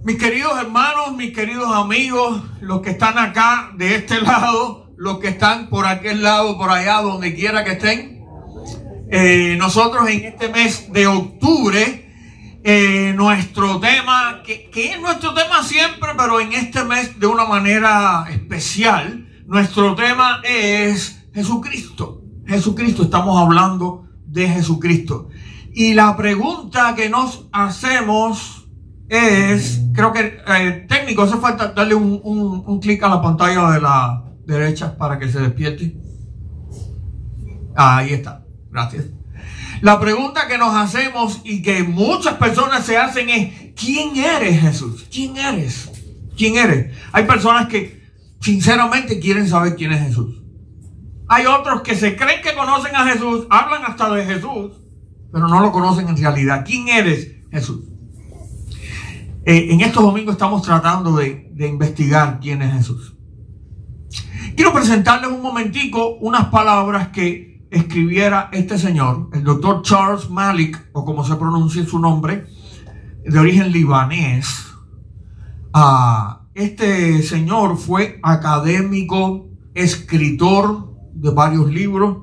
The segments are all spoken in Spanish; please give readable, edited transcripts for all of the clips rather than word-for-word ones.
Mis queridos hermanos, mis queridos amigos, los que están acá de este lado, los que están por aquel lado, por allá, donde quiera que estén, nosotros en este mes de octubre, nuestro tema, que es nuestro tema siempre, pero en este mes de una manera especial, nuestro tema es Jesucristo. Jesucristo, estamos hablando de Jesucristo. Y la pregunta que nos hacemos es, creo que técnico, hace falta darle un clic a la pantalla de la derecha para que se despierte. Ahí está, gracias. La pregunta que nos hacemos y que muchas personas se hacen es: ¿quién eres, Jesús? ¿Quién eres? ¿Quién eres? Hay personas que sinceramente quieren saber quién es Jesús. Hay otros que se creen que conocen a Jesús, hablan hasta de Jesús, pero no lo conocen en realidad. ¿Quién eres, Jesús? En estos domingos estamos tratando de investigar quién es Jesús. Quiero presentarles un momentico unas palabras que escribiera este señor, el doctor Charles Malik, o como se pronuncia su nombre, de origen libanés. Este señor fue académico, escritor de varios libros,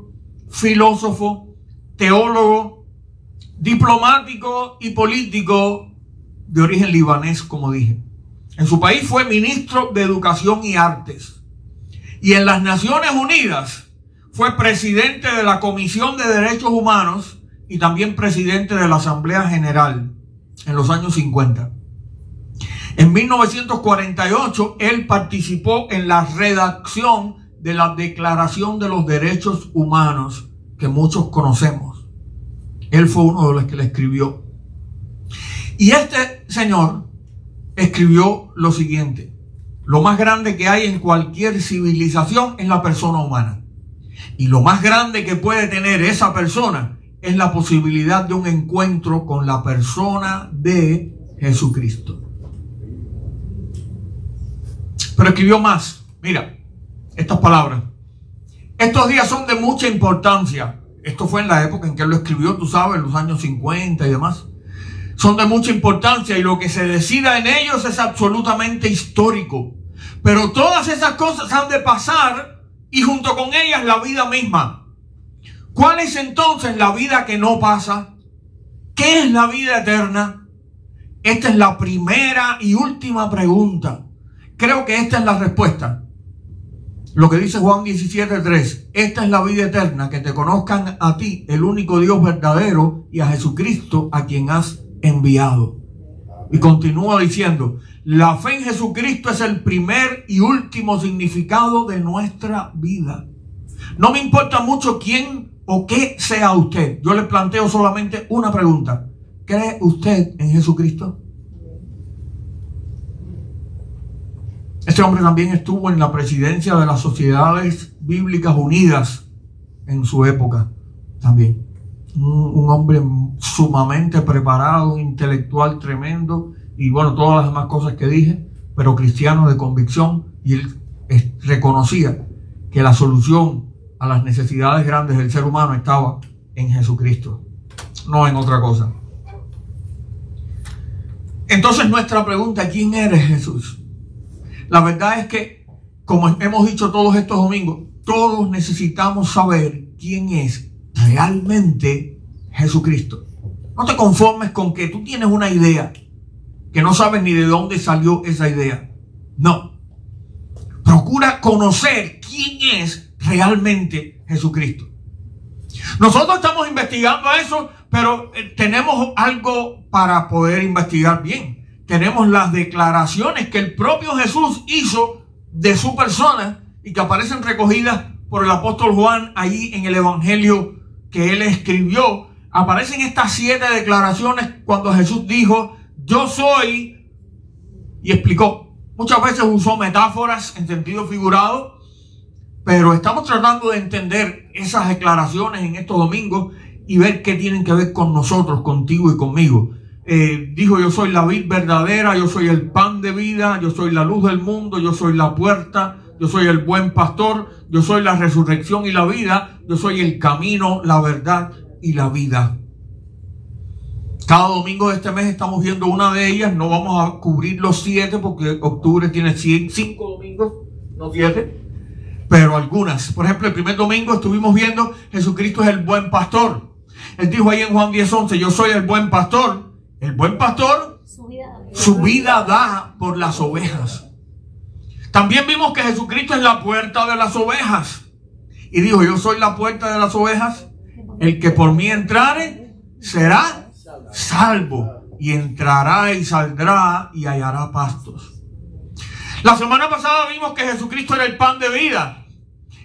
filósofo, teólogo, diplomático y político de origen libanés, como dije. En su país fue ministro de Educación y Artes. Y en las Naciones Unidas fue presidente de la Comisión de Derechos Humanos y también presidente de la Asamblea General en los años 50. En 1948, él participó en la redacción de la Declaración de los Derechos Humanos, que muchos conocemos. Él fue uno de los que la escribió. Y este señor escribió lo siguiente: lo más grande que hay en cualquier civilización es la persona humana. Y lo más grande que puede tener esa persona es la posibilidad de un encuentro con la persona de Jesucristo. Pero escribió más. Mira, estas palabras: estos días son de mucha importancia. Esto fue en la época en que él lo escribió, tú sabes, en los años 50 y demás. Son de mucha importancia y lo que se decida en ellos es absolutamente histórico. Pero todas esas cosas han de pasar y junto con ellas la vida misma. ¿Cuál es entonces la vida que no pasa? ¿Qué es la vida eterna? Esta es la primera y última pregunta. Creo que esta es la respuesta. Lo que dice Juan 17:3. Esta es la vida eterna, que te conozcan a ti, el único Dios verdadero, y a Jesucristo, a quien has enviado. Y continúa diciendo: la fe en Jesucristo es el primer y último significado de nuestra vida. No me importa mucho quién o qué sea usted. Yo le planteo solamente una pregunta: ¿cree usted en Jesucristo? Este hombre también estuvo en la presidencia de las Sociedades Bíblicas Unidas en su época también. Un hombre sumamente preparado, un intelectual tremendo, y bueno, todas las demás cosas que dije, pero cristiano de convicción. Y él reconocía que la solución a las necesidades grandes del ser humano estaba en Jesucristo, no en otra cosa. Entonces nuestra pregunta: ¿quién eres, Jesús? La verdad es que, como hemos dicho todos estos domingos, todos necesitamos saber quién es realmente Jesucristo. No te conformes con que tú tienes una idea, que no sabes ni de dónde salió esa idea. No. Procura conocer quién es realmente Jesucristo. Nosotros estamos investigando eso, pero tenemos algo para poder investigar bien. Tenemos las declaraciones que el propio Jesús hizo de su persona y que aparecen recogidas por el apóstol Juan ahí en el evangelio que él escribió. Aparecen estas 7 declaraciones cuando Jesús dijo: yo soy, y explicó. Muchas veces usó metáforas en sentido figurado, pero estamos tratando de entender esas declaraciones en estos domingos y ver qué tienen que ver con nosotros, contigo y conmigo. Dijo: yo soy la vid verdadera, yo soy el pan de vida, yo soy la luz del mundo, yo soy la puerta, yo soy el buen pastor, yo soy la resurrección y la vida, yo soy el camino, la verdad y la vida. Cada domingo de este mes estamos viendo una de ellas. No vamos a cubrir los 7 porque octubre tiene 5 domingos, no 7. Pero algunas. Por ejemplo, el primer domingo estuvimos viendo Jesucristo es el buen pastor. Él dijo ahí en Juan 10:11, yo soy el buen pastor. El buen pastor su vida da por las ovejas. También vimos que Jesucristo es la puerta de las ovejas. Y dijo, yo soy la puerta de las ovejas. El que por mí entrare será salvo. Y entrará y saldrá y hallará pastos. La semana pasada vimos que Jesucristo era el pan de vida.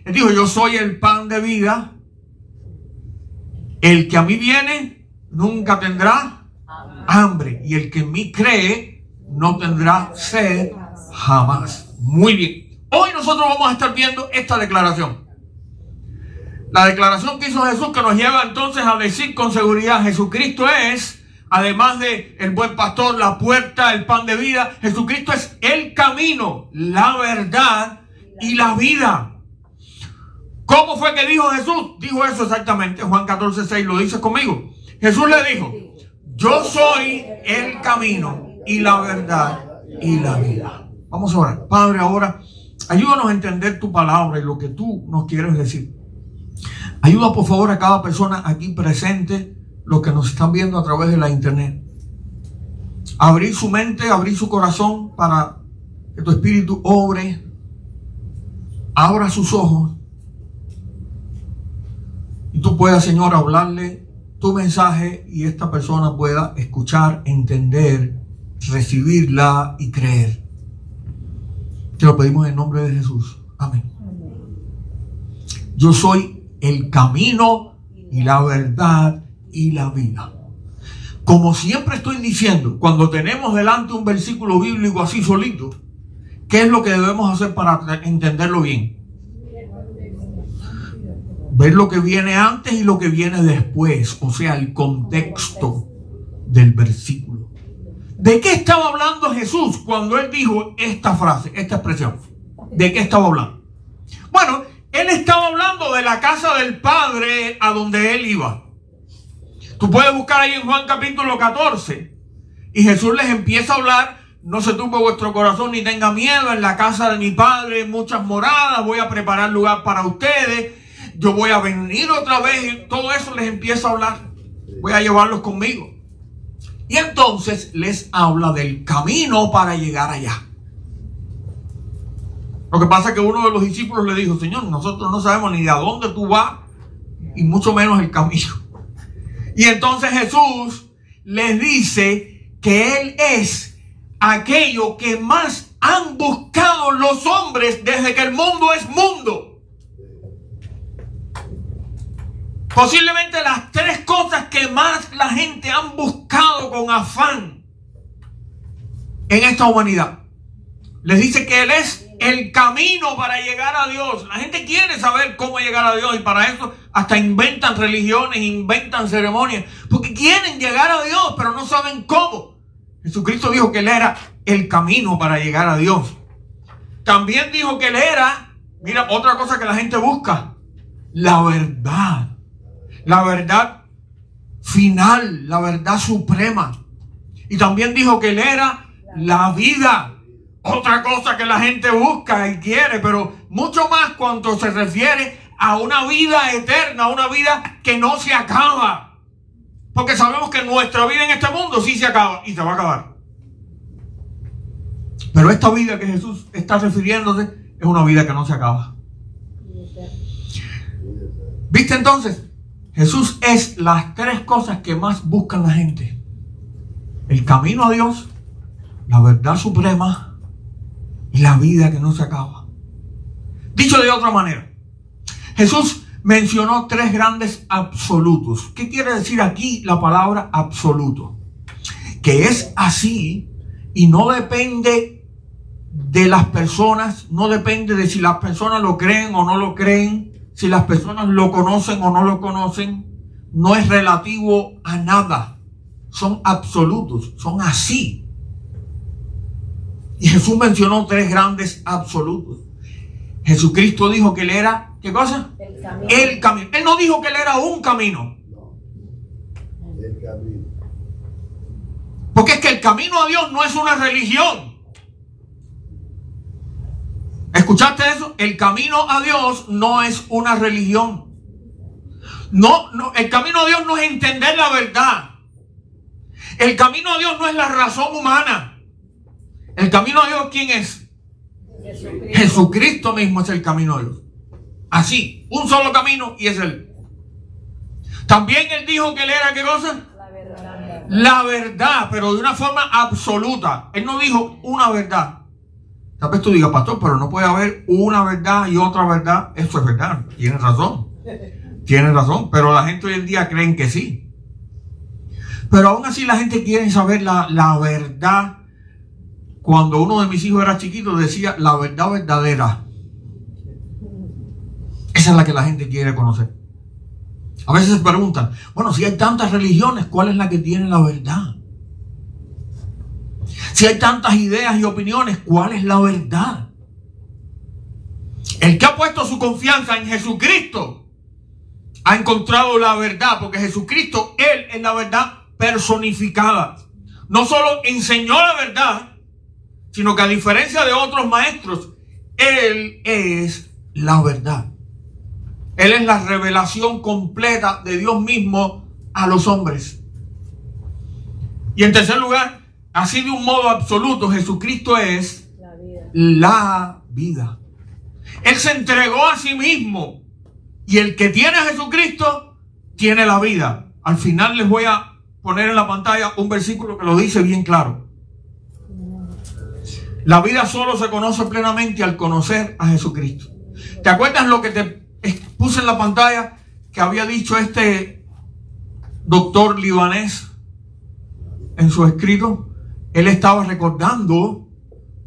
Él dijo, yo soy el pan de vida. El que a mí viene nunca tendrá hambre. Y el que en mí cree no tendrá sed jamás. Muy bien. Hoy nosotros vamos a estar viendo esta declaración. La declaración que hizo Jesús, que nos lleva entonces a decir con seguridad, Jesucristo es, además de el buen pastor, la puerta, el pan de vida, Jesucristo es el camino, la verdad y la vida. ¿Cómo fue que dijo Jesús? Dijo eso exactamente, Juan 14:6, lo dice conmigo. Jesús le dijo, yo soy el camino y la verdad y la vida. Vamos a orar. Padre, ahora ayúdanos a entender tu palabra y lo que tú nos quieres decir. Ayuda por favor a cada persona aquí presente, los que nos están viendo a través de la internet. Abrir su mente, abrir su corazón para que tu espíritu obre. Abra sus ojos. Y tú puedas, Señor, hablarle tu mensaje y esta persona pueda escuchar, entender, recibirla y creer. Te lo pedimos en nombre de Jesús. Amén. Yo soy el camino y la verdad y la vida. Como siempre estoy diciendo, cuando tenemos delante un versículo bíblico así solito, ¿qué es lo que debemos hacer para entenderlo bien? Ver lo que viene antes y lo que viene después, o sea, el contexto del versículo. ¿De qué estaba hablando Jesús cuando él dijo esta frase, esta expresión? ¿De qué estaba hablando? Bueno, él estaba hablando de la casa del Padre a donde él iba. Tú puedes buscar ahí en Juan capítulo 14 y Jesús les empieza a hablar, no se turbe vuestro corazón ni tenga miedo, en la casa de mi Padre muchas moradas, voy a preparar lugar para ustedes, yo voy a venir otra vez y todo eso les empieza a hablar, voy a llevarlos conmigo. Y entonces les habla del camino para llegar allá. Lo que pasa es que uno de los discípulos le dijo, Señor, nosotros no sabemos ni a dónde tú vas y mucho menos el camino. Y entonces Jesús les dice que Él es aquello que más han buscado los hombres desde que el mundo es mundo. Posiblemente las 3 cosas que más la gente han buscado con afán en esta humanidad. Les dice que Él es el camino para llegar a Dios. La gente quiere saber cómo llegar a Dios y para eso hasta inventan religiones, inventan ceremonias, porque quieren llegar a Dios, pero no saben cómo. Jesucristo dijo que Él era el camino para llegar a Dios. También dijo que Él era, mira, otra cosa que la gente busca, la verdad. La verdad final, la verdad suprema. Y también dijo que Él era la vida. Otra cosa que la gente busca y quiere, pero mucho más cuando se refiere a una vida eterna, una vida que no se acaba. Porque sabemos que nuestra vida en este mundo sí se acaba y se va a acabar. Pero esta vida que Jesús está refiriéndose es una vida que no se acaba. ¿Viste entonces? Jesús es las 3 cosas que más buscan la gente. El camino a Dios, la verdad suprema y la vida que no se acaba. Dicho de otra manera, Jesús mencionó 3 grandes absolutos. ¿Qué quiere decir aquí la palabra absoluto? Que es así y no depende de las personas, no depende de si las personas lo creen o no lo creen, si las personas lo conocen o no lo conocen, no es relativo a nada. Son absolutos, son así. Y Jesús mencionó 3 grandes absolutos. Jesucristo dijo que Él era, ¿qué cosa? El camino. El camino. Él no dijo que Él era un camino. El camino. el camino a Dios no es una religión. ¿Escuchaste eso? El camino a Dios no es una religión. No, el camino a Dios no es entender la verdad. El camino a Dios no es la razón humana. El camino a Dios, ¿quién es? Jesucristo mismo es el camino a Dios. Así, un solo camino y es Él. También Él dijo que Él era, ¿qué cosa? La verdad, pero de una forma absoluta. Él no dijo una verdad. Tal vez tú digas, pastor, pero no puede haber una verdad y otra verdad. Eso es verdad, tienes razón. Tienes razón, pero la gente hoy en día creen que sí. Pero aún así la gente quiere saber la verdad. Cuando uno de mis hijos era chiquito decía la verdad verdadera. Esa es la que la gente quiere conocer. A veces se preguntan, bueno, si hay tantas religiones, ¿cuál es la que tiene la verdad? Si hay tantas ideas y opiniones, ¿cuál es la verdad? El que ha puesto su confianza en Jesucristo ha encontrado la verdad, porque Jesucristo, Él es la verdad personificada. No solo enseñó la verdad, sino que a diferencia de otros maestros, Él es la verdad. Él es la revelación completa de Dios mismo a los hombres. Y en tercer lugar, así de un modo absoluto, Jesucristo es la vida. Él se entregó a sí mismo. Y el que tiene a Jesucristo, tiene la vida. Al final les voy a poner en la pantalla un versículo que lo dice bien claro. La vida solo se conoce plenamente al conocer a Jesucristo. ¿Te acuerdas lo que te puse en la pantalla que había dicho este doctor libanés en su escrito? Él estaba recordando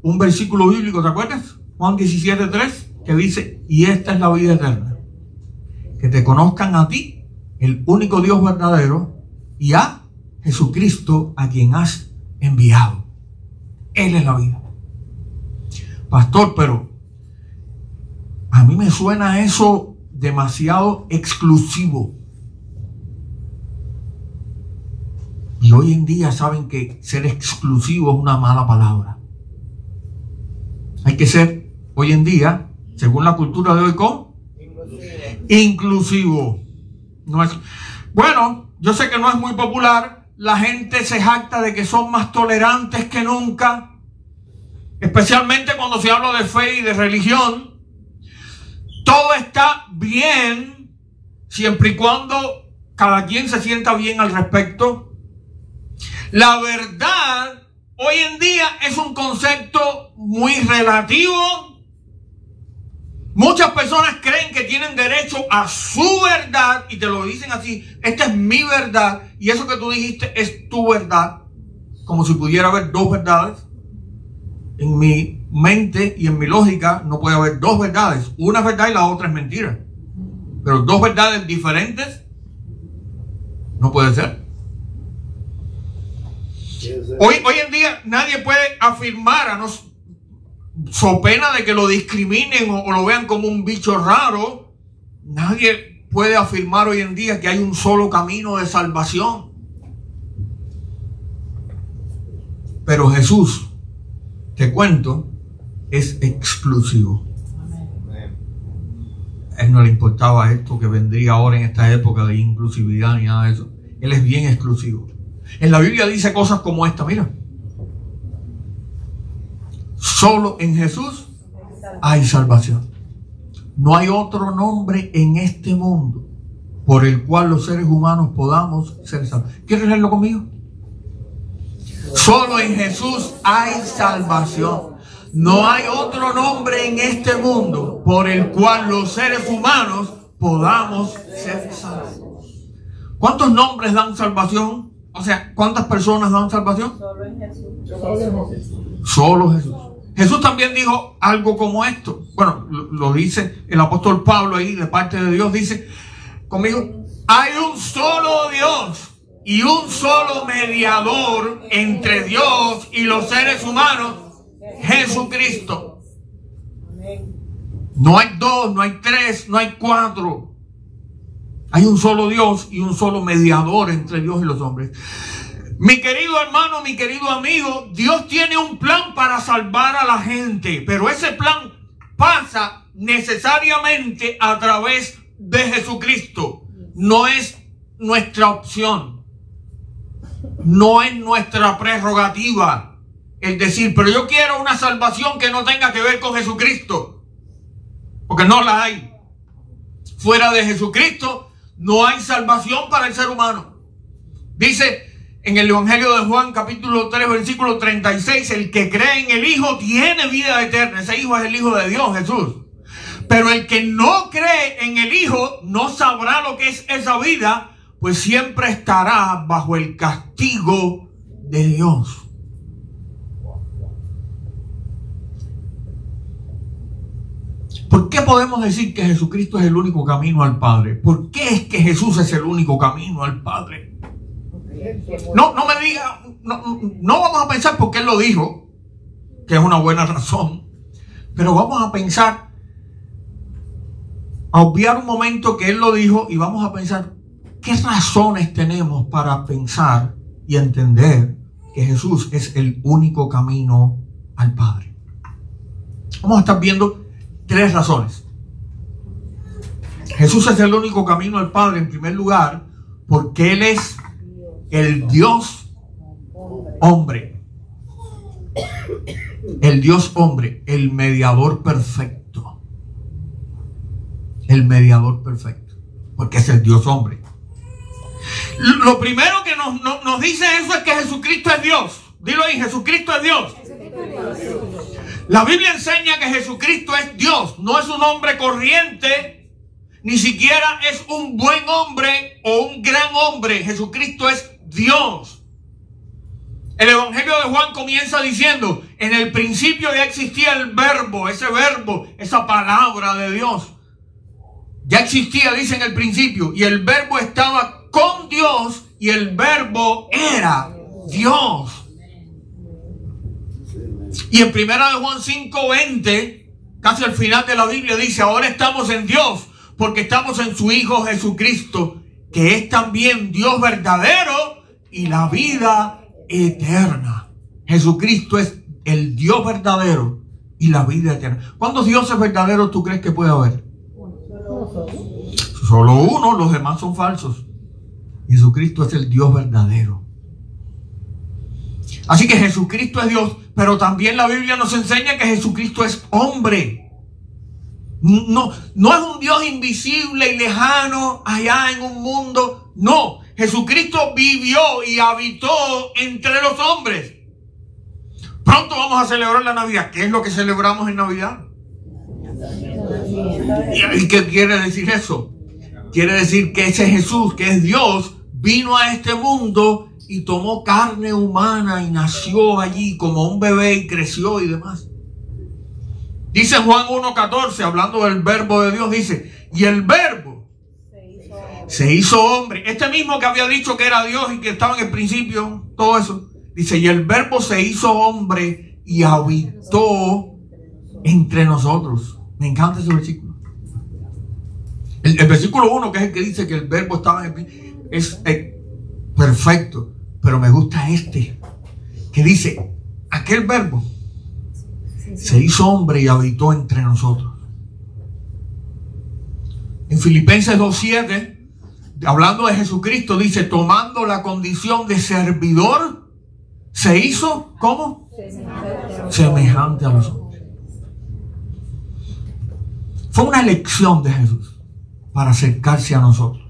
un versículo bíblico, ¿te acuerdas? Juan 17:3, que dice, y esta es la vida eterna, que te conozcan a ti, el único Dios verdadero, y a Jesucristo, a quien has enviado. Él es la vida. Pastor, pero a mí me suena eso demasiado exclusivo. Y hoy en día saben que ser exclusivo es una mala palabra. Hay que ser, hoy en día, según la cultura de hoy, ¿cómo? Inclusivo. No es, bueno, yo sé que no es muy popular. La gente se jacta de que son más tolerantes que nunca. Especialmente cuando se habla de fe y de religión. Todo está bien siempre y cuando cada quien se sienta bien al respecto. La verdad hoy en día es un concepto muy relativo. Muchas personas creen que tienen derecho a su verdad y te lo dicen así, esta es mi verdad y eso que tú dijiste es tu verdad, como si pudiera haber dos verdades. En mi mente y en mi lógica no puede haber dos verdades, una es verdad y la otra es mentira, pero dos verdades diferentes no puede ser. Hoy en día nadie puede afirmar, a no so pena de que lo discriminen o lo vean como un bicho raro, nadie puede afirmar hoy en día que hay un solo camino de salvación. Pero Jesús, te cuento, es exclusivo. A Él no le importaba esto que vendría ahora en esta época de inclusividad ni nada de eso. Él es bien exclusivo. En la Biblia dice cosas como esta, mira. Solo en Jesús hay salvación. No hay otro nombre en este mundo por el cual los seres humanos podamos ser salvos. ¿Quieres leerlo conmigo? Solo en Jesús hay salvación. No hay otro nombre en este mundo por el cual los seres humanos podamos ser salvos. ¿Cuántos nombres dan salvación? O sea, ¿cuántas personas dan salvación? Solo en Jesús. Solo Jesús. Jesús también dijo algo como esto. Bueno, lo dice el apóstol Pablo ahí de parte de Dios. Dice conmigo, hay un solo Dios y un solo mediador entre Dios y los seres humanos, Jesucristo. No hay dos, no hay tres, no hay cuatro. Hay un solo Dios y un solo mediador entre Dios y los hombres. Mi querido hermano, mi querido amigo, Dios tiene un plan para salvar a la gente, pero ese plan pasa necesariamente a través de Jesucristo. No es nuestra opción, no es nuestra prerrogativa el decir, pero yo quiero una salvación que no tenga que ver con Jesucristo, porque no la hay. Fuera de Jesucristo no hay salvación para el ser humano. Dice en el Evangelio de Juan, capítulo 3, versículo 36, el que cree en el Hijo tiene vida eterna. Ese Hijo es el Hijo de Dios, Jesús. Pero el que no cree en el Hijo no sabrá lo que es esa vida, pues siempre estará bajo el castigo de Dios. ¿Por qué podemos decir que Jesucristo es el único camino al Padre? ¿Por qué es que Jesús es el único camino al Padre? No me diga, no vamos a pensar porque Él lo dijo, que es una buena razón, pero vamos a pensar, a obviar un momento que Él lo dijo y vamos a pensar qué razones tenemos para pensar y entender que Jesús es el único camino al Padre. Vamos a estar viendo 3 razones. Jesús es el único camino al Padre, en primer lugar, porque Él es el Dios hombre. El Dios hombre, el mediador perfecto. El mediador perfecto, porque es el Dios hombre. Lo primero que nos dice eso es que Jesucristo es Dios. Dilo ahí, Jesucristo es Dios. La Biblia enseña que Jesucristo es Dios, no es un hombre corriente, ni siquiera es un buen hombre o un gran hombre. Jesucristo es Dios. El Evangelio de Juan comienza diciendo, en el principio ya existía el verbo, esa palabra de Dios. Ya existía, dice, en el principio, y el verbo estaba con Dios y el verbo era Dios. Y en 1 de Juan 5:20, casi al final de la Biblia, dice, ahora estamos en Dios, porque estamos en su Hijo Jesucristo, que es también Dios verdadero y la vida eterna. Jesucristo es el Dios verdadero y la vida eterna. ¿Cuántos dioses verdaderos tú crees que puede haber? Solo uno, los demás son falsos. Jesucristo es el Dios verdadero. Así que Jesucristo es Dios, pero también la Biblia nos enseña que Jesucristo es hombre. No es un Dios invisible y lejano allá en un mundo. No, Jesucristo vivió y habitó entre los hombres. Pronto vamos a celebrar la Navidad. ¿Qué es lo que celebramos en Navidad? ¿Y qué quiere decir eso? Quiere decir que ese Jesús, que es Dios, vino a este mundo y tomó carne humana y nació allí como un bebé y creció y demás. Dice Juan 1:14, hablando del verbo de Dios, dice, y el verbo se hizo hombre. Este mismo que había dicho que era Dios y que estaba en el principio, todo eso. Dice, y el verbo se hizo hombre y habitó entre nosotros. Me encanta ese versículo. El versículo 1, que es el que dice que el verbo estaba en el, es perfecto, pero me gusta este, que dice, aquel verbo se hizo hombre y habitó entre nosotros. En Filipenses 2:7, hablando de Jesucristo, dice, tomando la condición de servidor, se hizo, ¿cómo? Semejante a los hombres. Fue una elección de Jesús para acercarse a nosotros.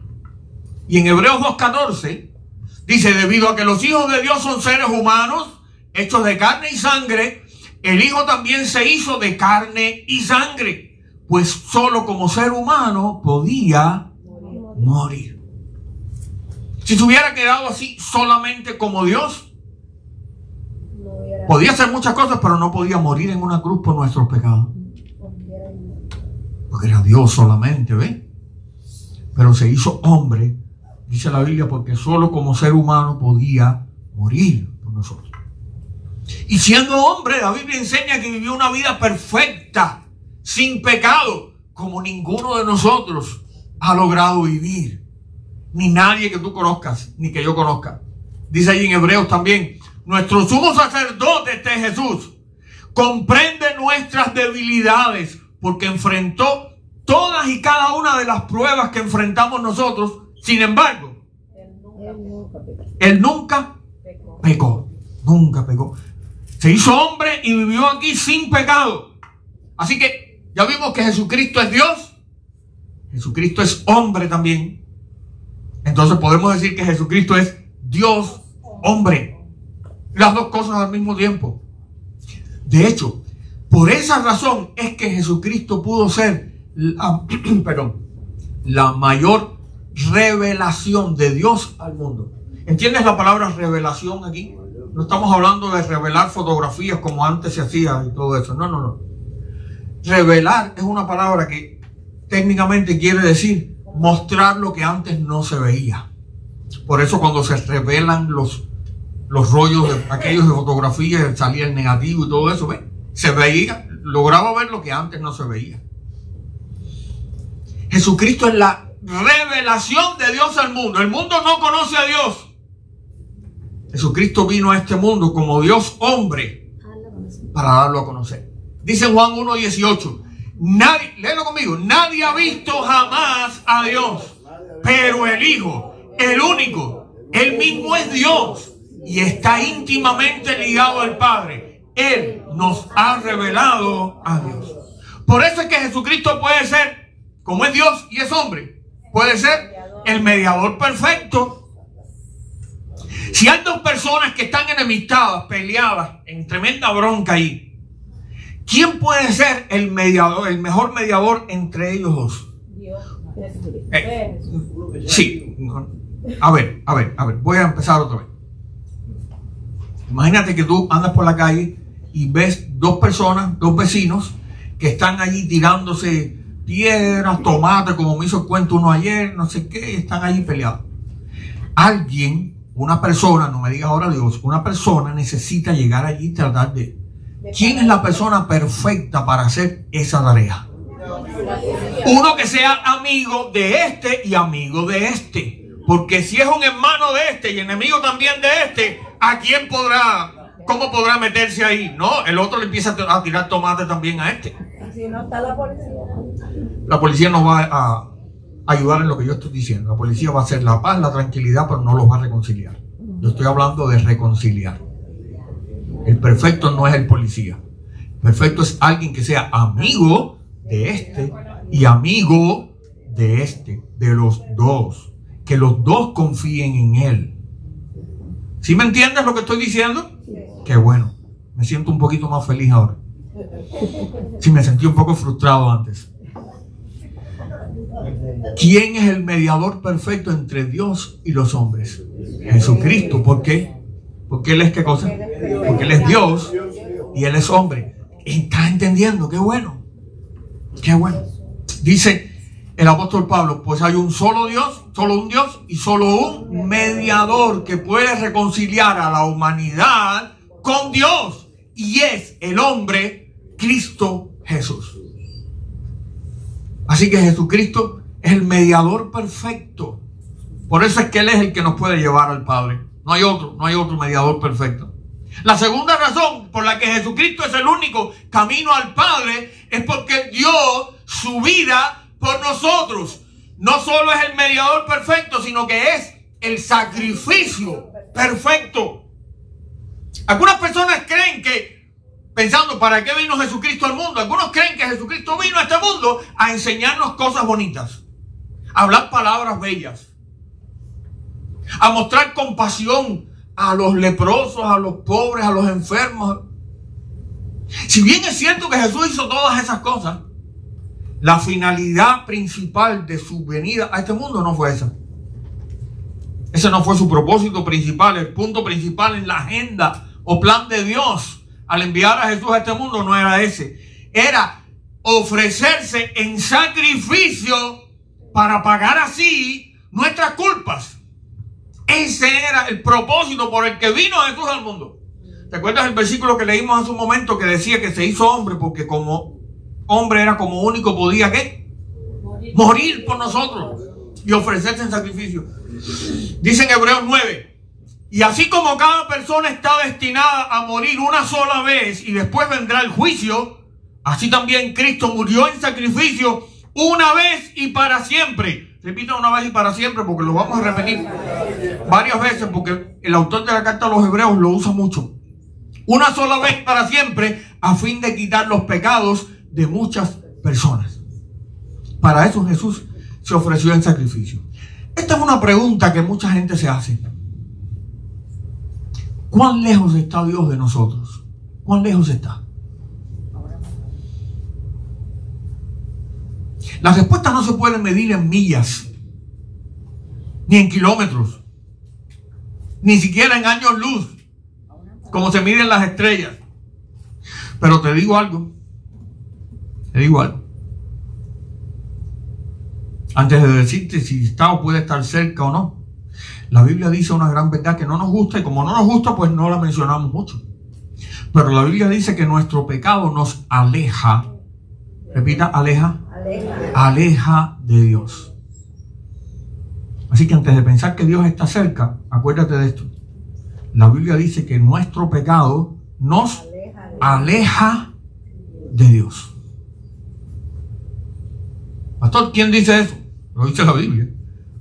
Y en Hebreos 2:14 dice, debido a que los hijos de Dios son seres humanos, hechos de carne y sangre, el Hijo también se hizo de carne y sangre, pues solo como ser humano podía morir. Si se hubiera quedado así solamente como Dios, podía hacer muchas cosas, pero no podía morir en una cruz por nuestros pecados. Porque era Dios solamente, ¿ve? Pero se hizo hombre, dice la Biblia, porque solo como ser humano podía morir por nosotros. Y siendo hombre, la Biblia enseña que vivió una vida perfecta, sin pecado, como ninguno de nosotros ha logrado vivir. Ni nadie que tú conozcas, ni que yo conozca. Dice allí en Hebreos también, nuestro sumo sacerdote, este Jesús, comprende nuestras debilidades porque enfrentó todas y cada una de las pruebas que enfrentamos nosotros. Sin embargo, Él nunca pecó. Nunca pecó. Se hizo hombre y vivió aquí sin pecado. Así que ya vimos que Jesucristo es Dios. Jesucristo es hombre también. Entonces podemos decir que Jesucristo es Dios, hombre. Las dos cosas al mismo tiempo. De hecho, por esa razón es que Jesucristo pudo ser la mayor revelación de Dios al mundo. ¿Entiendes la palabra revelación aquí? No estamos hablando de revelar fotografías como antes se hacía y todo eso. No. Revelar es una palabra que técnicamente quiere decir mostrar lo que antes no se veía. Por eso cuando se revelan los rollos de aquellos de fotografía, salía el negativo y todo eso, ¿ves? Se veía, lograba ver lo que antes no se veía. Jesucristo es la revelación de Dios al mundo. El mundo no conoce a Dios. Jesucristo vino a este mundo como Dios hombre para darlo a conocer. Dice Juan 1:18. Nadie, léelo conmigo, nadie ha visto jamás a Dios, pero el Hijo, el único, Él mismo es Dios y está íntimamente ligado al Padre. Él nos ha revelado a Dios. Por eso es que Jesucristo puede ser, como es Dios y es hombre, puede ser el mediador perfecto. Si hay dos personas que están enemistadas, peleadas, en tremenda bronca ahí, ¿quién puede ser el mediador, el mejor mediador entre ellos dos? Sí. A ver, voy a empezar otra vez. Imagínate que tú andas por la calle y ves dos personas, dos vecinos, que están allí tirándose piedras, tomates, como me hizo el cuento uno ayer, no sé qué, están allí peleados. Alguien, una persona, no me digas ahora Dios, una persona necesita llegar allí y tratar de... ¿Quién es la persona perfecta para hacer esa tarea? Uno que sea amigo de este y amigo de este. Porque si es un hermano de este y enemigo también de este, ¿a quién podrá, cómo podrá meterse ahí? No, el otro le empieza a tirar tomate también a este. Si no está la policía. La policía no va a ayudar en lo que yo estoy diciendo. La policía va a hacer la paz, la tranquilidad, pero no los va a reconciliar. Yo estoy hablando de reconciliar. El perfecto no es el policía. El perfecto es alguien que sea amigo de este y amigo de este, de los dos. Que los dos confíen en él. ¿Sí me entiendes lo que estoy diciendo? Qué bueno. Me siento un poquito más feliz ahora. Sí, me sentí un poco frustrado antes. ¿Quién es el mediador perfecto entre Dios y los hombres? Jesucristo. ¿Por qué? Porque Él es ¿qué cosa? Porque Él es Dios y Él es hombre. ¿Estás entendiendo? Qué bueno. Qué bueno. Dice el apóstol Pablo, pues hay un solo Dios, solo un Dios y solo un mediador que puede reconciliar a la humanidad con Dios. Y es el hombre Cristo Jesús. Así que Jesucristo es el mediador perfecto. Por eso es que Él es el que nos puede llevar al Padre. No hay otro mediador perfecto. La segunda razón por la que Jesucristo es el único camino al Padre es porque dio su vida por nosotros. No solo es el mediador perfecto, sino que es el sacrificio perfecto. Algunas personas creen que, pensando, ¿para qué vino Jesucristo al mundo? Algunos creen que Jesucristo vino a este mundo a enseñarnos cosas bonitas, a hablar palabras bellas, a mostrar compasión a los leprosos, a los pobres, a los enfermos. Si bien es cierto que Jesús hizo todas esas cosas, la finalidad principal de su venida a este mundo no fue esa. Ese no fue su propósito principal. El punto principal en la agenda o plan de Dios al enviar a Jesús a este mundo no era ese. Era ofrecerse en sacrificio para pagar así nuestras culpas. Ese era el propósito por el que vino Jesús al mundo. ¿Te acuerdas el versículo que leímos hace un momento que decía que se hizo hombre porque como hombre era como único podía ¿qué? Morir por nosotros y ofrecerse en sacrificio? Dice en Hebreos 9, Y así como cada persona está destinada a morir una sola vez y después vendrá el juicio, así también Cristo murió en sacrificio una vez y para siempre. Repita una vez y para siempre, porque lo vamos a repetir varias veces, porque el autor de la carta a los Hebreos lo usa mucho. Una sola vez para siempre, a fin de quitar los pecados de muchas personas. Para eso Jesús se ofreció en sacrificio. Esta es una pregunta que mucha gente se hace. ¿Cuán lejos está Dios de nosotros? ¿Cuán lejos está? Las respuestas no se pueden medir en millas, ni en kilómetros, ni siquiera en años luz, como se miden las estrellas. Pero te digo algo. Antes de decirte si está o puede estar cerca o no, la Biblia dice una gran verdad que no nos gusta, y como no nos gusta, pues no la mencionamos mucho. Pero la Biblia dice que nuestro pecado nos aleja. Repita, aleja de Dios. Así que antes de pensar que Dios está cerca, acuérdate de esto. La Biblia dice que nuestro pecado nos aleja de Dios. Pastor, ¿quién dice eso? Lo dice la Biblia.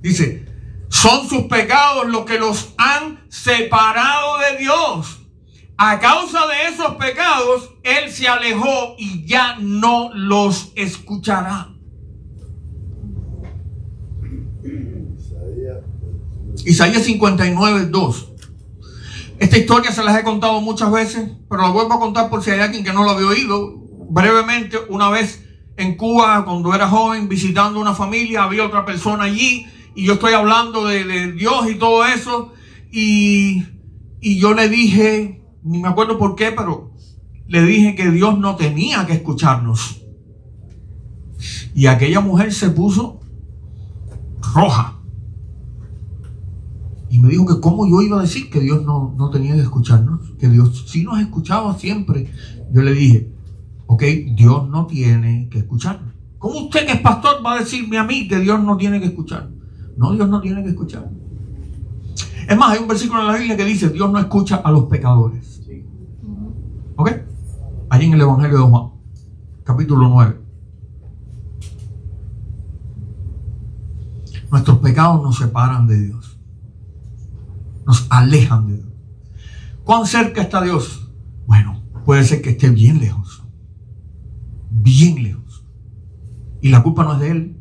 Dice, son sus pecados los que los han separado de Dios. A causa de esos pecados, Él se alejó y ya no los escuchará. Isaías 59:2. Esta historia se las he contado muchas veces, pero la vuelvo a contar por si hay alguien que no la había oído. Brevemente, una vez en Cuba, cuando era joven, visitando una familia, había otra persona allí, y yo estoy hablando de Dios y todo eso, y yo le dije, ni me acuerdo por qué, pero le dije que Dios no tenía que escucharnos. Y aquella mujer se puso roja. Y me dijo que cómo yo iba a decir que Dios no tenía que escucharnos, que Dios sí nos escuchaba siempre. Yo le dije, ok, Dios no tiene que escucharnos. ¿Cómo usted que es pastor va a decirme a mí que Dios no tiene que escucharnos? No, Dios no tiene que escucharnos. Es más, hay un versículo en la Biblia que dice, Dios no escucha a los pecadores. ¿Ok? Allí en el Evangelio de Juan, capítulo 9. Nuestros pecados nos separan de Dios. Nos alejan de Dios. ¿Cuán cerca está Dios? Bueno, puede ser que esté bien lejos. Bien lejos. Y la culpa no es de Él.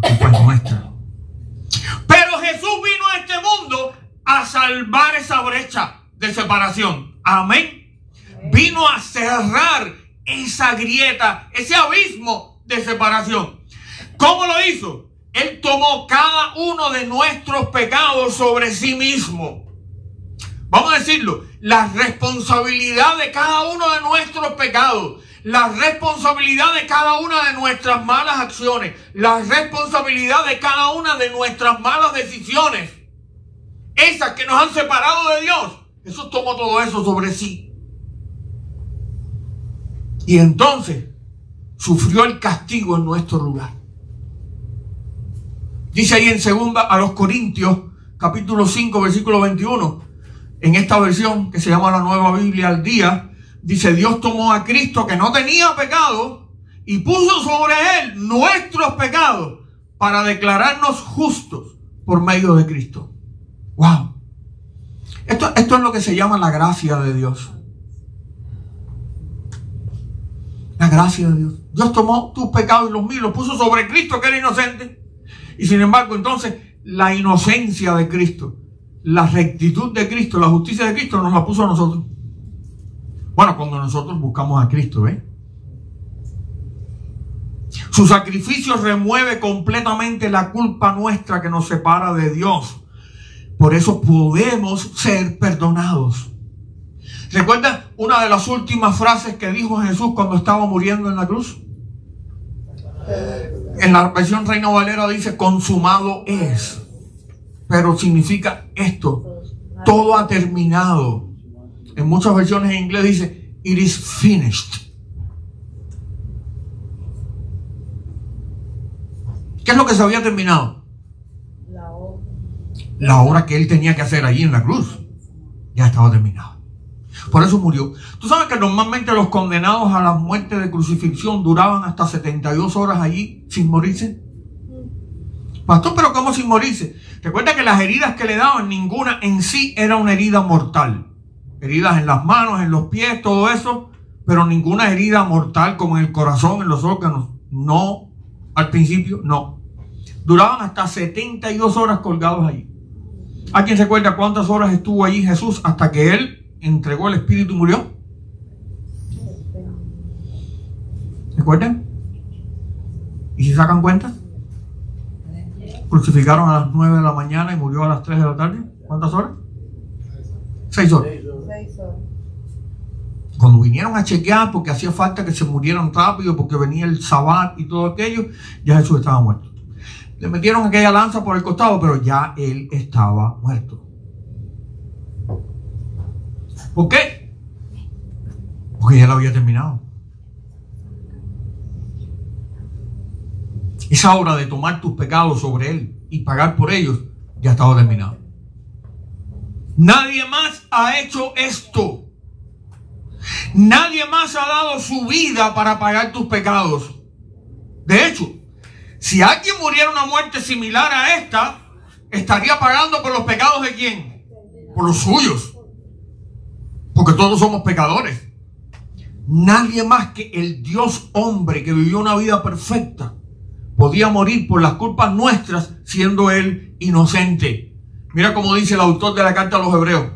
La culpa es nuestra. Pero Jesús vino a este mundo a salvar esa brecha de separación. Amén. Vino a cerrar esa grieta, ese abismo de separación. ¿Cómo lo hizo? Él tomó cada uno de nuestros pecados sobre sí mismo. Vamos a decirlo, la responsabilidad de cada uno de nuestros pecados, la responsabilidad de cada una de nuestras malas acciones, la responsabilidad de cada una de nuestras malas decisiones, esas que nos han separado de Dios. Jesús tomó todo eso sobre sí. Y entonces sufrió el castigo en nuestro lugar. Dice ahí en 2 a los Corintios, capítulo 5, versículo 21, en esta versión que se llama la Nueva Biblia al Día, dice, Dios tomó a Cristo que no tenía pecado y puso sobre Él nuestros pecados para declararnos justos por medio de Cristo. ¡Wow! Esto es lo que se llama la gracia de Dios. La gracia de Dios. Dios tomó tus pecados y los míos, los puso sobre Cristo que era inocente. Y sin embargo, entonces, la inocencia de Cristo, la rectitud de Cristo, la justicia de Cristo nos la puso a nosotros. Bueno, cuando nosotros buscamos a Cristo, ¿eh? Su sacrificio remueve completamente la culpa nuestra que nos separa de Dios. Por eso podemos ser perdonados. ¿Recuerdan una de las últimas frases que dijo Jesús cuando estaba muriendo en la cruz? En la versión Reina Valera dice, consumado es. Pero significa esto, todo ha terminado. En muchas versiones en inglés dice, it is finished. ¿Qué es lo que se había terminado? La obra que él tenía que hacer allí en la cruz ya estaba terminada. Por eso murió. Tú sabes que normalmente los condenados a la muerte de crucifixión duraban hasta 72 horas allí sin morirse. Pastor, pero ¿cómo sin morirse? Recuerda que las heridas que le daban, ninguna en sí era una herida mortal. Heridas en las manos, en los pies, todo eso, pero ninguna herida mortal como en el corazón, en los órganos. No, al principio no. Duraban hasta 72 horas colgados allí. ¿Alguien se acuerda cuántas horas estuvo allí Jesús hasta que él entregó el Espíritu y murió? ¿Recuerdan? ¿Y si sacan cuenta? Crucificaron a las 9 de la mañana y murió a las 3 de la tarde. ¿Cuántas horas? 6 horas. Cuando vinieron a chequear porque hacía falta que se murieran rápido porque venía el sabbat y todo aquello, ya Jesús estaba muerto. Le metieron aquella lanza por el costado, pero ya él estaba muerto. ¿Por qué? Porque ya lo había terminado. Esa obra de tomar tus pecados sobre él y pagar por ellos ya estaba terminada. Nadie más ha hecho esto. Nadie más ha dado su vida para pagar tus pecados. De hecho, si alguien muriera una muerte similar a esta, estaría pagando por los pecados de ¿quién? Por los suyos. Porque todos somos pecadores. Nadie más que el Dios hombre que vivió una vida perfecta podía morir por las culpas nuestras siendo él inocente. Mira cómo dice el autor de la carta a los Hebreos.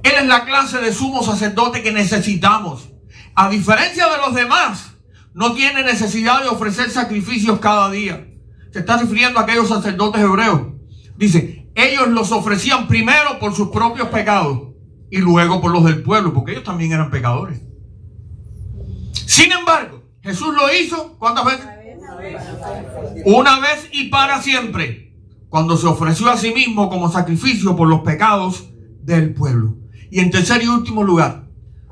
Él es la clase de sumo sacerdote que necesitamos. A diferencia de los demás, no tiene necesidad de ofrecer sacrificios cada día. Se está refiriendo a aquellos sacerdotes hebreos. Dice, ellos los ofrecían primero por sus propios pecados y luego por los del pueblo, porque ellos también eran pecadores. Sin embargo, Jesús lo hizo, ¿cuántas veces? Una vez y para siempre, cuando se ofreció a sí mismo como sacrificio por los pecados del pueblo. Y en tercer y último lugar,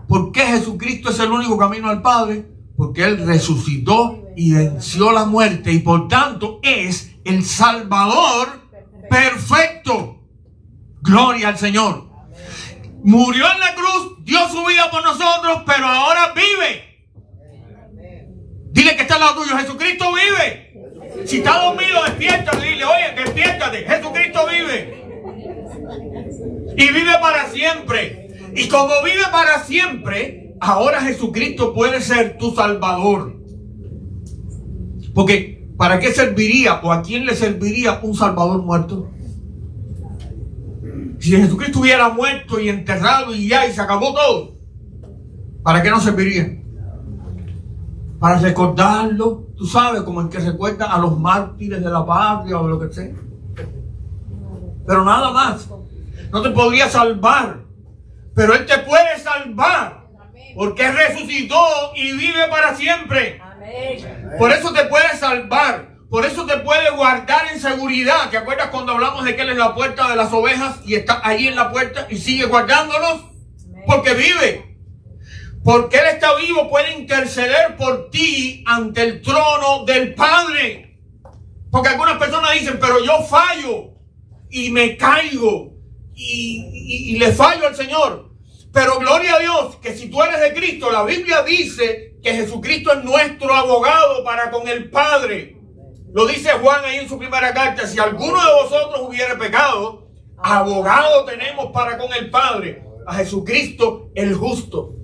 ¿por qué Jesucristo es el único camino al Padre? Porque Él resucitó y venció la muerte y por tanto es el Salvador perfecto. Gloria al Señor. Murió en la cruz, dio su vida por nosotros, pero ahora vive. Dile que está al lado tuyo, Jesucristo vive. Si está dormido, despiértate. Dile, oye, despiértate, Jesucristo vive. Y vive para siempre. Y como vive para siempre, ahora Jesucristo puede ser tu Salvador. Porque, ¿para qué serviría o a quién le serviría un Salvador muerto? Si Jesucristo hubiera muerto y enterrado y ya, y se acabó todo, ¿para qué nos serviría? Para recordarlo, tú sabes, como el que recuerda a los mártires de la patria o de lo que sea. Pero nada más. No te podría salvar, pero Él te puede salvar, porque Él resucitó y vive para siempre. Por eso te puede salvar, por eso te puede guardar en seguridad. ¿Te acuerdas cuando hablamos de que Él es la puerta de las ovejas y está ahí en la puerta y sigue guardándonos? Porque vive. Porque Él está vivo, puede interceder por ti ante el trono del Padre. Porque algunas personas dicen, pero yo fallo y me caigo y le fallo al Señor. Pero gloria a Dios que si tú eres de Cristo, la Biblia dice que Jesucristo es nuestro abogado para con el Padre. Lo dice Juan ahí en su primera carta. Si alguno de vosotros hubiere pecado, abogado tenemos para con el Padre, a Jesucristo el justo.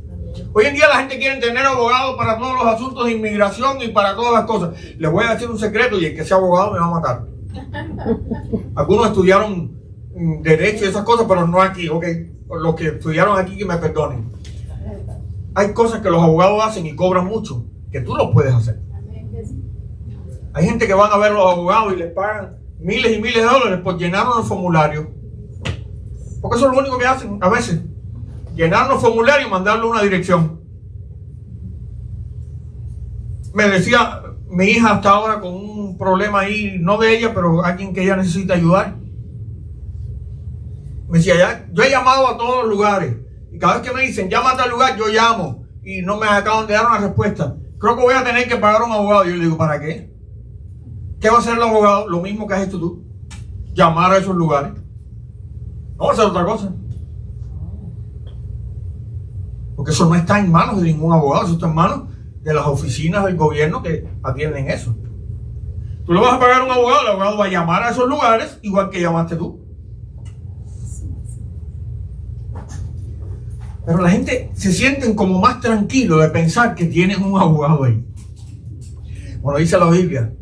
Hoy en día la gente quiere tener abogado para todos los asuntos de inmigración y para todas las cosas. Les voy a decir un secreto y el que sea abogado me va a matar. Algunos estudiaron derecho y esas cosas, pero no aquí, ok. Los que estudiaron aquí que me perdonen. Hay cosas que los abogados hacen y cobran mucho, que tú no puedes hacer. Hay gente que van a ver a los abogados y les pagan miles y miles de dólares por llenar unos formularios. Porque eso es lo único que hacen a veces. Llenar los formularios y mandarlo a una dirección. Me decía mi hija hasta ahora con un problema ahí, no de ella, pero alguien que ella necesita ayudar. Me decía, yo he llamado a todos los lugares y cada vez que me dicen, llámate al lugar, yo llamo y no me acaban de dar una respuesta. Creo que voy a tener que pagar a un abogado. Y yo le digo, ¿para qué? ¿Qué va a hacer el abogado? Lo mismo que has hecho tú. Llamar a esos lugares. Vamos a hacer otra cosa. Porque eso no está en manos de ningún abogado, eso está en manos de las oficinas del gobierno que atienden eso. Tú le vas a pagar a un abogado, el abogado va a llamar a esos lugares igual que llamaste tú. Pero la gente se sienten como más tranquilos de pensar que tienen un abogado ahí. Bueno, dice la Biblia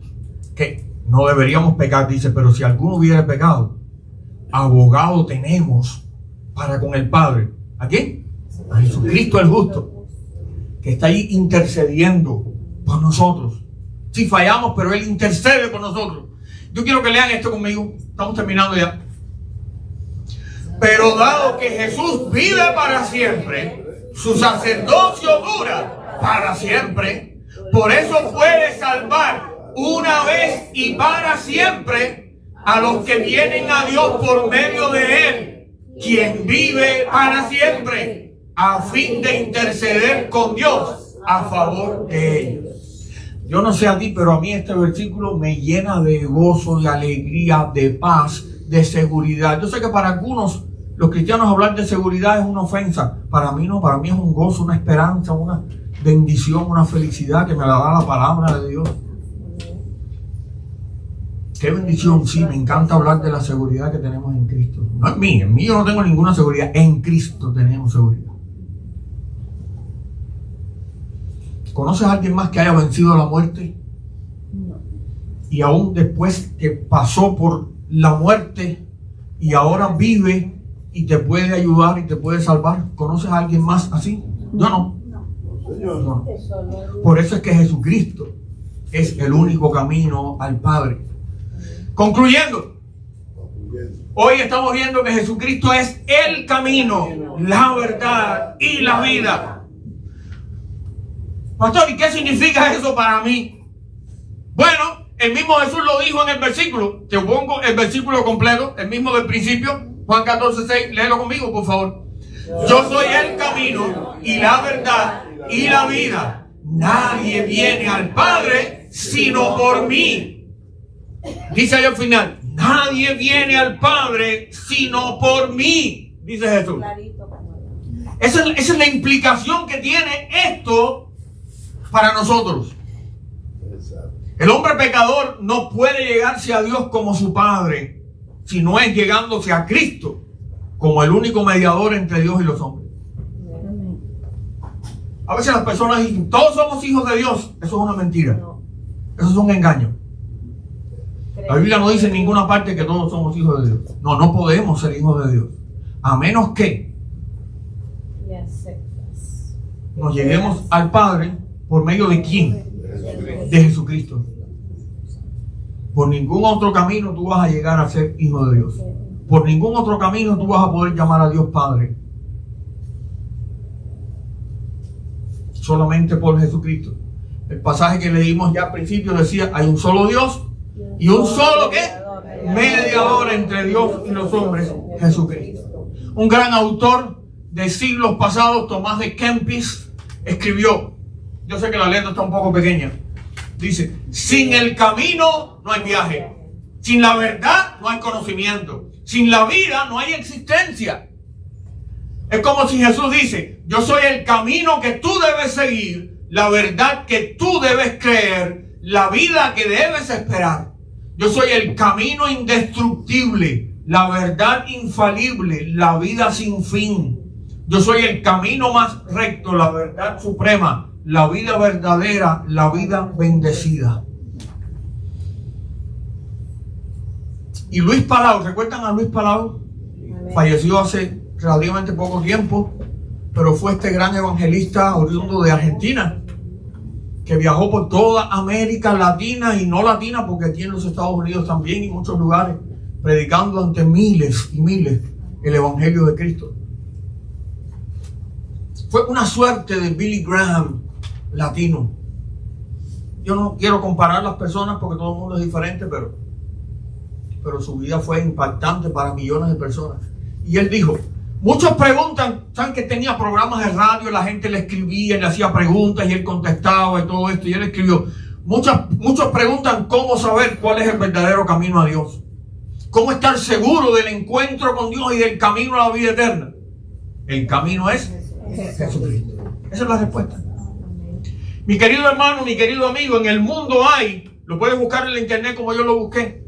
que no deberíamos pecar, dice, pero si alguno hubiera pecado, abogado tenemos para con el Padre. ¿A quién? A Jesucristo el justo, que está ahí intercediendo por nosotros. Si fallamos, pero Él intercede por nosotros. Yo quiero que lean esto conmigo. Estamos terminando ya. Pero dado que Jesús vive para siempre, su sacerdocio dura para siempre. Por eso puede salvar una vez y para siempre a los que vienen a Dios por medio de Él, quien vive para siempre, a fin de interceder con Dios a favor de ellos. Yo no sé a ti, pero a mí este versículo me llena de gozo, de alegría, de paz, de seguridad. Yo sé que para algunos los cristianos hablar de seguridad es una ofensa. Para mí no, para mí es un gozo, una esperanza, una bendición, una felicidad que me la da la palabra de Dios. Qué bendición, sí, me encanta hablar de la seguridad que tenemos en Cristo. No en mí yo no tengo ninguna seguridad, en Cristo tenemos seguridad. ¿Conoces a alguien más que haya vencido la muerte? No. Y aún después que pasó por la muerte y ahora vive y te puede ayudar y te puede salvar? ¿Conoces a alguien más así? Yo no. No. Por eso es que Jesucristo es el único camino al Padre. Concluyendo, hoy estamos viendo que Jesucristo es el camino, la verdad y la vida. Pastor, ¿y qué significa eso para mí? Bueno, el mismo Jesús lo dijo en el versículo. Te pongo el versículo completo, el mismo del principio, Juan 14:6. Léelo conmigo, por favor. Yo soy el camino y la verdad y la vida. Nadie viene al Padre sino por mí. Dice ahí al final, nadie viene al Padre sino por mí, dice Jesús. Esa es la implicación que tiene esto para nosotros. El hombre pecador no puede llegarse a Dios como su Padre si no es llegándose a Cristo como el único mediador entre Dios y los hombres. A veces las personas dicen, todos somos hijos de Dios. Eso es una mentira. Eso es un engaño. La Biblia no dice en ninguna parte que todos somos hijos de Dios. No, no podemos ser hijos de Dios. A menos que nos lleguemos al Padre por medio de ¿quién? De Jesucristo. Por ningún otro camino tú vas a llegar a ser hijo de Dios. Por ningún otro camino tú vas a poder llamar a Dios Padre. Solamente por Jesucristo. El pasaje que leímos ya al principio decía, hay un solo Dios y un solo ¿qué? Mediador entre Dios y los hombres, Jesucristo. Un gran autor de siglos pasados, Tomás de Kempis, escribió, yo sé que la letra está un poco pequeña, dice, sin el camino no hay viaje, sin la verdad no hay conocimiento, sin la vida no hay existencia. Es como si Jesús dice, yo soy el camino que tú debes seguir, la verdad que tú debes creer, la vida que debes esperar. Yo soy el camino indestructible, la verdad infalible, la vida sin fin. Yo soy el camino más recto, la verdad suprema, la vida verdadera, la vida bendecida. Y Luis Palau, ¿recuerdan a Luis Palau? Falleció hace relativamente poco tiempo, pero fue este gran evangelista oriundo de Argentina, que viajó por toda América Latina y no latina, porque aquí en los Estados Unidos también y muchos lugares, predicando ante miles y miles el evangelio de Cristo. Fue una suerte de Billy Graham latino. Yo no quiero comparar las personas porque todo el mundo es diferente, pero su vida fue impactante para millones de personas. Y él dijo, muchos preguntan, saben que tenía programas de radio, la gente le escribía, le hacía preguntas y él contestaba y todo esto, y él escribió, muchos preguntan cómo saber cuál es el verdadero camino a Dios. ¿Cómo estar seguro del encuentro con Dios y del camino a la vida eterna? El camino es Jesucristo. Esa es la respuesta. Mi querido hermano, mi querido amigo, en el mundo hay, lo puedes buscar en la internet como yo lo busqué,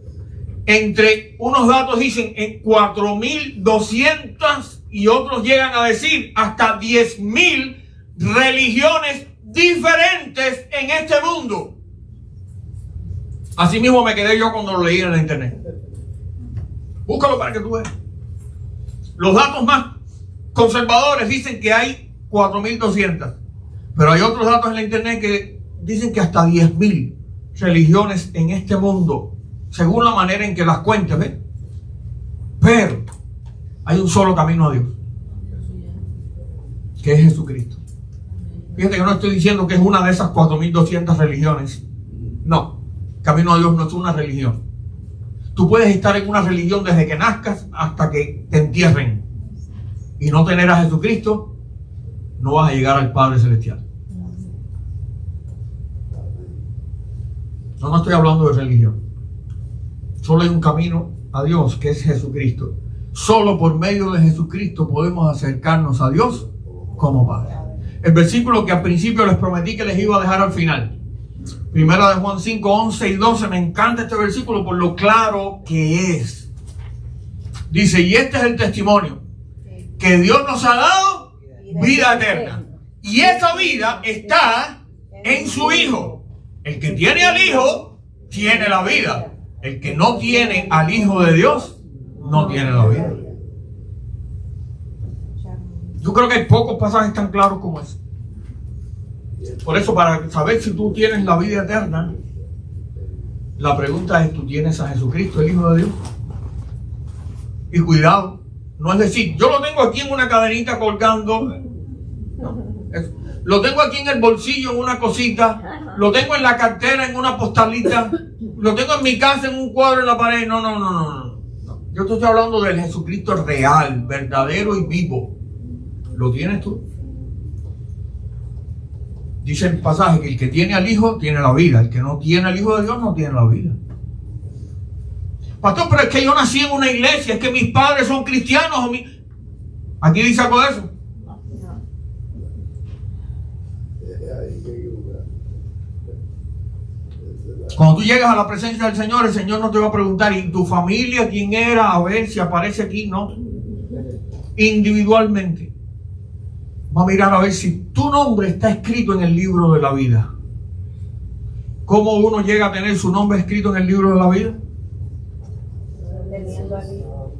entre unos datos dicen en 4.200 y otros llegan a decir hasta 10.000 religiones diferentes en este mundo. Así mismo me quedé yo cuando lo leí en la internet. Búscalo para que tú veas. Los datos más conservadores dicen que hay 4.200. Pero hay otros datos en la internet que dicen que hasta 10.000 religiones en este mundo, según la manera en que las cuentes, ¿ves? Pero hay un solo camino a Dios, que es Jesucristo. Fíjate que no estoy diciendo que es una de esas 4.200 religiones. No, camino a Dios no es una religión. Tú puedes estar en una religión desde que nazcas hasta que te entierren y no tener a Jesucristo, no vas a llegar al Padre Celestial. No estoy hablando de religión. Solo hay un camino a Dios, que es Jesucristo. Solo por medio de Jesucristo podemos acercarnos a Dios como Padre. El versículo que al principio les prometí que les iba a dejar al final. Primera de Juan 5, 11 y 12. Me encanta este versículo por lo claro que es. Dice, y este es el testimonio, que Dios nos ha dado vida eterna. Y esa vida está en su Hijo. El que tiene al Hijo, tiene la vida. El que no tiene al Hijo de Dios, no tiene la vida. Yo creo que hay pocos pasajes tan claros como ese. Por eso, para saber si tú tienes la vida eterna, la pregunta es, ¿tú tienes a Jesucristo, el Hijo de Dios? Y cuidado, no es decir, yo lo tengo aquí en una cadenita colgando. No, lo tengo aquí en el bolsillo en una cosita, lo tengo en la cartera en una postalita, lo tengo en mi casa en un cuadro en la pared. No. Yo te estoy hablando del Jesucristo real, verdadero y vivo. ¿Lo tienes tú? Dice el pasaje que el que tiene al Hijo tiene la vida. El que no tiene al Hijo de Dios no tiene la vida. Pastor, pero es que yo nací en una iglesia, es que mis padres son cristianos. ¿Aquí dice algo de eso? Cuando tú llegas a la presencia del Señor, el Señor no te va a preguntar, ¿y tu familia quién era? A ver si aparece aquí. No. Individualmente. Va a mirar a ver si tu nombre está escrito en el libro de la vida. ¿Cómo uno llega a tener su nombre escrito en el libro de la vida?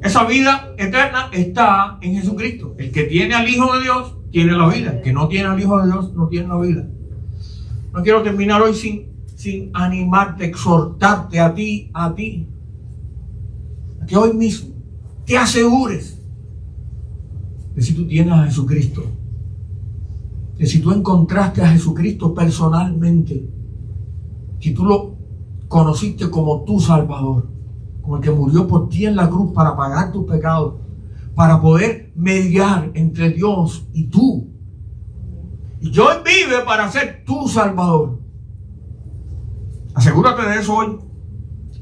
Esa vida eterna está en Jesucristo. El que tiene al Hijo de Dios tiene la vida. El que no tiene al Hijo de Dios no tiene la vida. No quiero terminar hoy sin animarte, exhortarte a ti, que hoy mismo te asegures de si tú tienes a Jesucristo, de si tú encontraste a Jesucristo personalmente, si tú lo conociste como tu Salvador, como el que murió por ti en la cruz para pagar tus pecados, para poder mediar entre Dios y tú. Y Dios vive para ser tu Salvador. Asegúrate de eso hoy.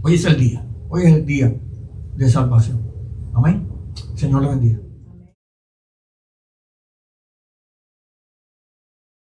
Hoy es el día. Hoy es el día de salvación. Amén. Señor le bendiga.